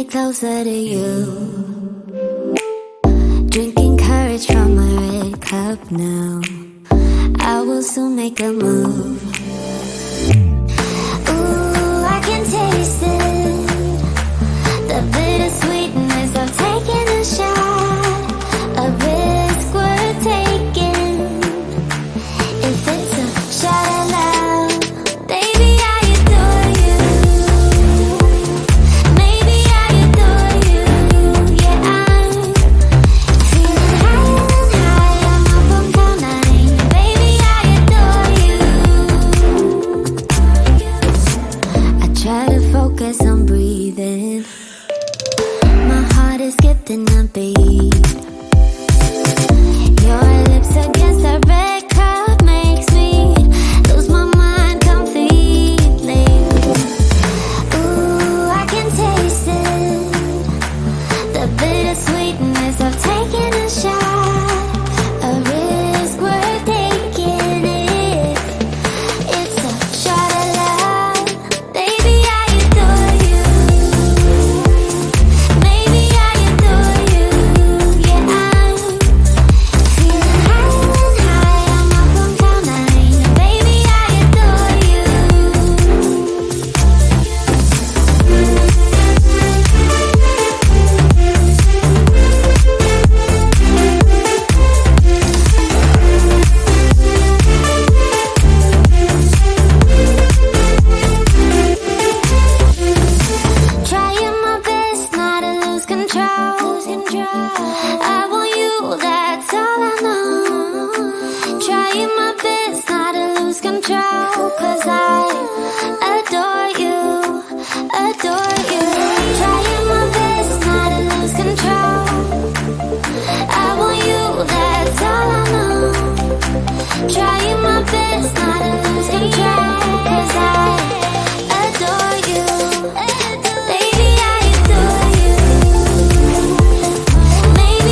get closer to you. Drinking courage from my red cup now. I will soon make a move. Ooh, I can taste it, the bittersweetness of taking a shot, a risk worth taking. If it's a shot at love, baby, I adore you. Maybe I adore you. Yeah, I'm feeling higher than high. I'm up on cloud nine. Baby, I adore you. I try to focus on breathing. My heart is skipping a beat. Your lips against the red cup makes me lose my mind completely. Ooh, I can taste it, the bittersweetness of taking a shot, a risk worth taking it. It's a shot at love, baby, I adore you. Maybe I adore you. Yeah, I'm feeling higher than high. I'm up on cloud nine. Baby, I adore you. Trying my best not to lose control. I want you, that's all I know. Trying my best not to lose control, 'cause I adore you, adore you. Trying my best not to lose control. I want you, that's all I know. Trying my best not to lose control, 'cause I adore you. Baby, I adore you. Maybe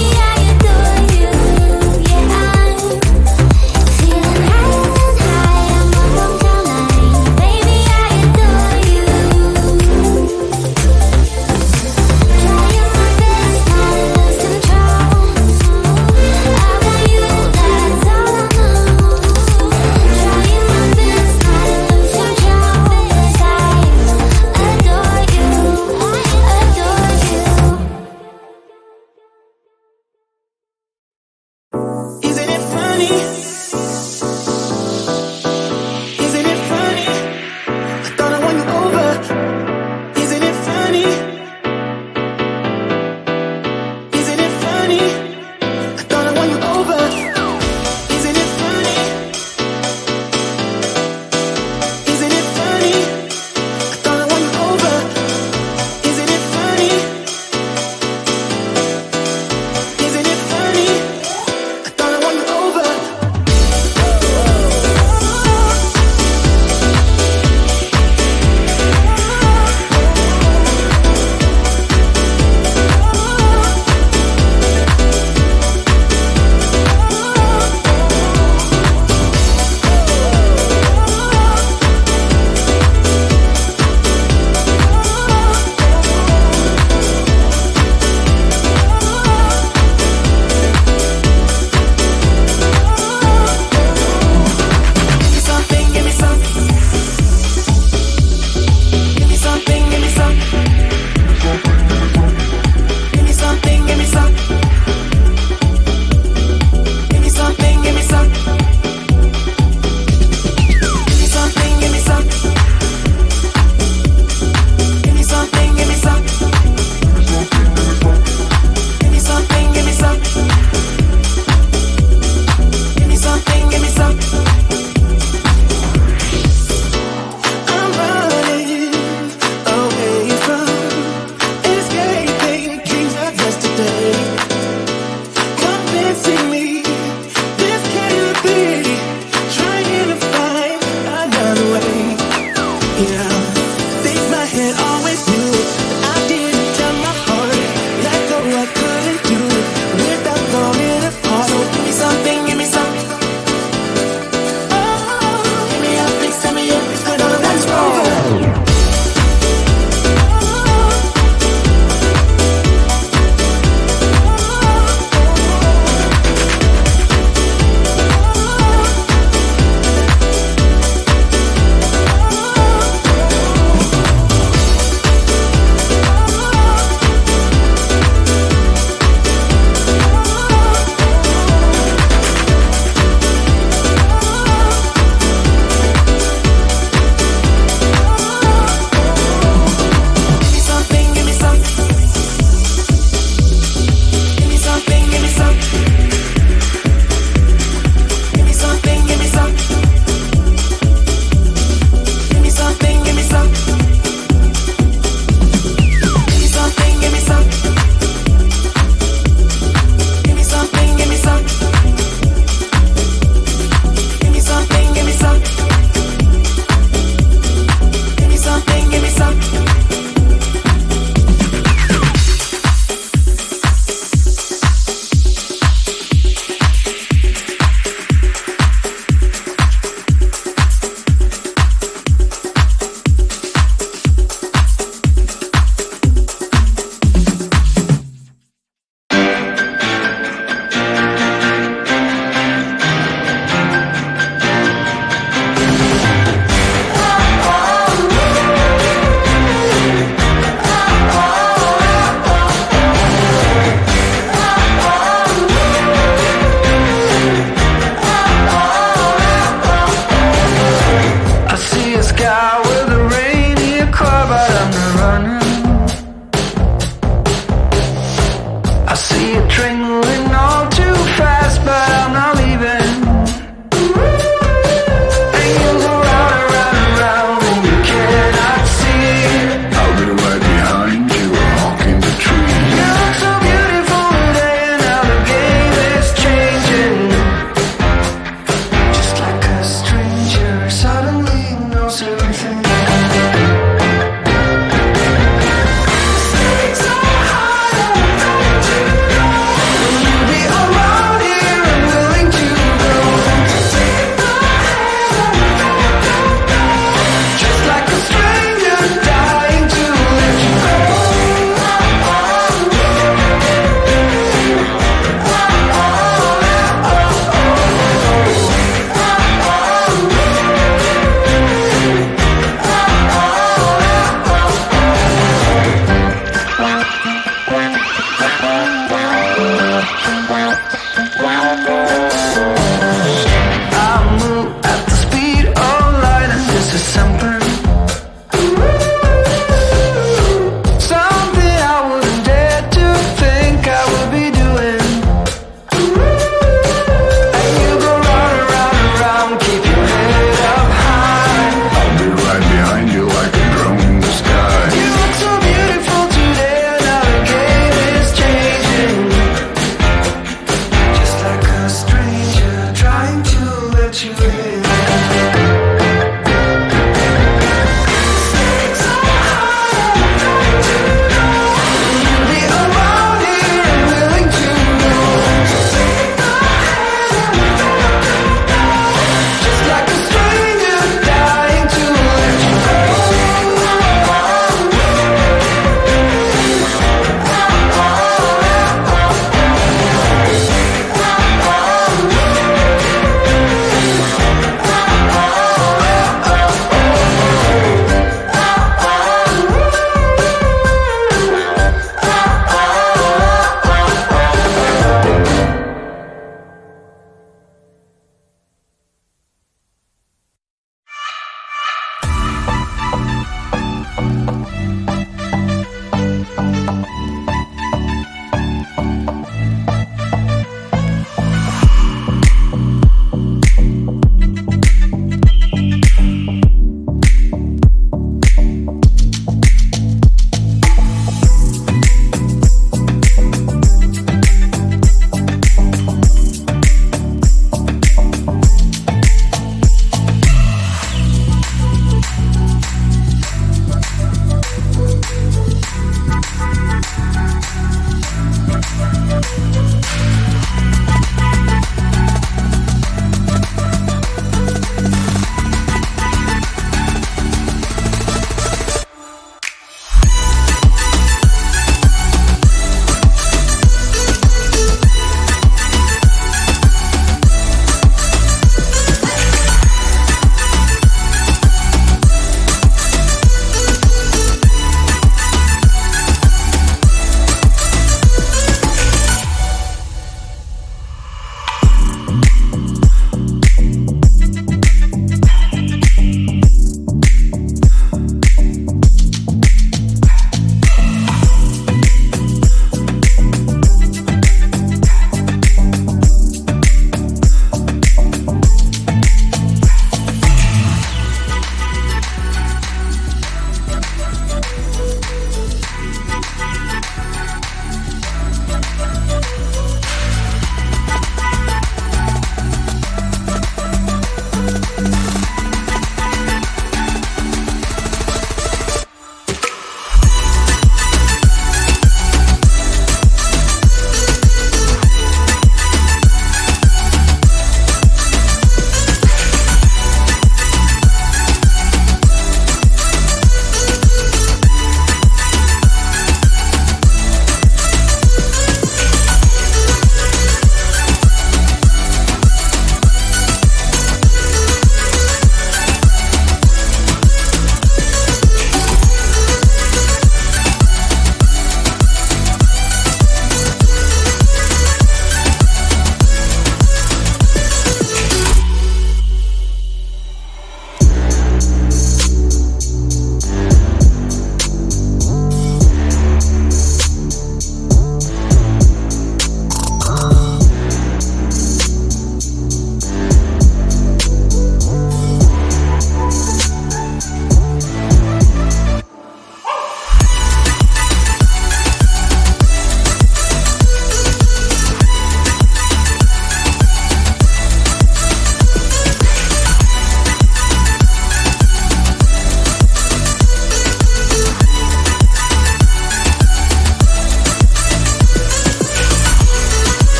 I move at the speed of light, and this is something I wouldn't dare to think I would be doing. And you go round and round and round, keep your head up high. I'll be right behind you like a drone in the sky. You look so beautiful today, and now the game is changing. Just like a stranger trying to let you in. Stakes are high, I'm trying to know. You'll be around here and willing to know. Take my hand and we're gonna go. Just like a stranger dying to let you go.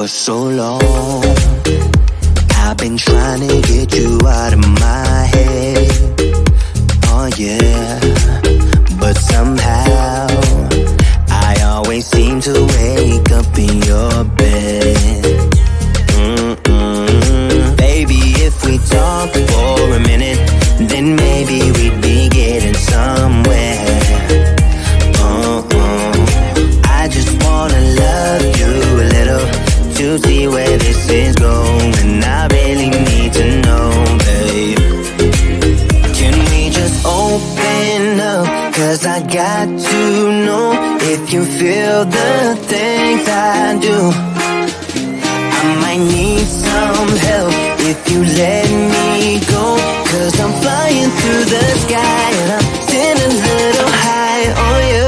For so long, I've been trying to get you out of my head. Oh yeah, but somehow I always seem to wake up in your bed. Baby, if we talk for a minute, then maybe we'd be getting somewhere. I just wanna love you a little to see where this is going. I really need to know, babe. Can we just open up? 'Cause I got to know if you feel the things I do. I might need some help if you let me go. 'Cause I'm flying through the sky and I'm sitting a little high on you.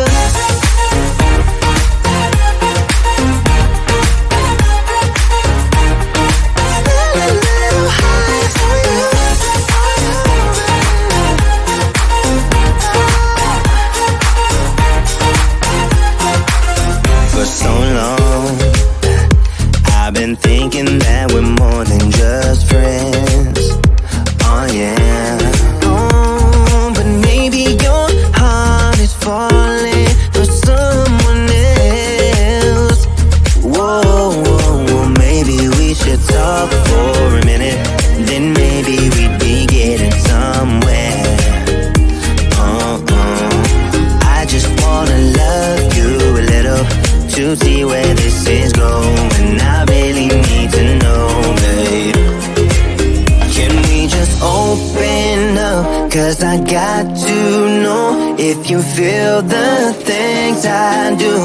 For so long, I've been thinking that we're more than just friends. Oh yeah. Oh, but maybe your heart is falling for someone else. Whoa, whoa, whoa, maybe we should talk for a minute. Then maybe we'd be getting somewhere. I just wanna love you a little to see where this is going. I really need to know, babe. Can we just open up? 'Cause I got to know if you feel the things I do.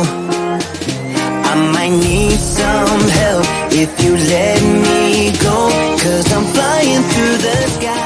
I might need some help if you let me go. 'Cause I'm flying through the sky.